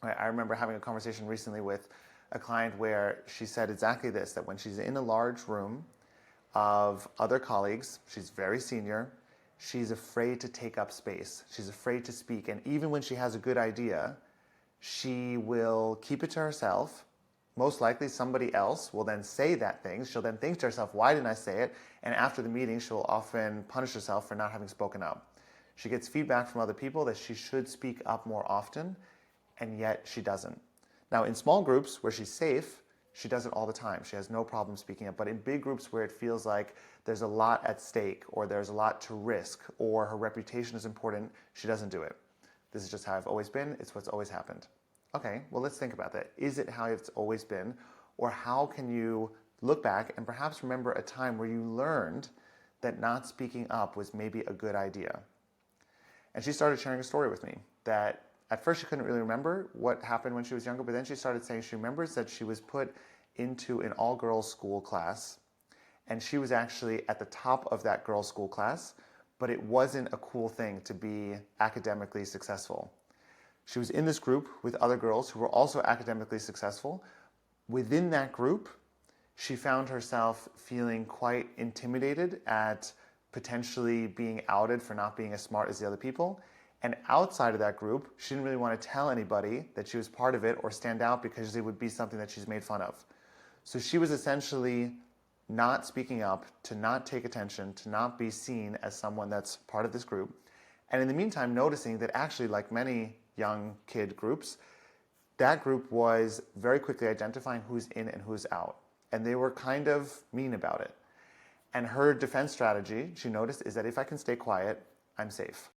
I remember having a conversation recently with a client where she said exactly this, that when she's in a large room of other colleagues, she's very senior, she's afraid to take up space. She's afraid to speak. And even when she has a good idea, she will keep it to herself. Most likely somebody else will then say that thing. She'll then think to herself, why didn't I say it? And after the meeting, she'll often punish herself for not having spoken up. She gets feedback from other people that she should speak up more often, and yet she doesn't. Now, in small groups where she's safe, she does it all the time. She has no problem speaking up. But in big groups where it feels like there's a lot at stake, or there's a lot to risk, or her reputation is important, she doesn't do it. This is just how I've always been. It's what's always happened. Okay, well, let's think about that. Is it how it's always been? Or how can you look back and perhaps remember a time where you learned that not speaking up was maybe a good idea? And she started sharing a story with me that at first she couldn't really remember what happened when she was younger, but then she started saying she remembers that she was put into an all-girls school class, and she was actually at the top of that girls' school class, but it wasn't a cool thing to be academically successful. She was in this group with other girls who were also academically successful. Within that group, she found herself feeling quite intimidated at potentially being outed for not being as smart as the other people. And outside of that group, she didn't really want to tell anybody that she was part of it or stand out because it would be something that she's made fun of. So she was essentially not speaking up, to not take attention, to not be seen as someone that's part of this group. And in the meantime, noticing that actually, like many young kid groups, that group was very quickly identifying who's in and who's out. And they were kind of mean about it. And her defense strategy, she noticed, is that if I can stay quiet, I'm safe.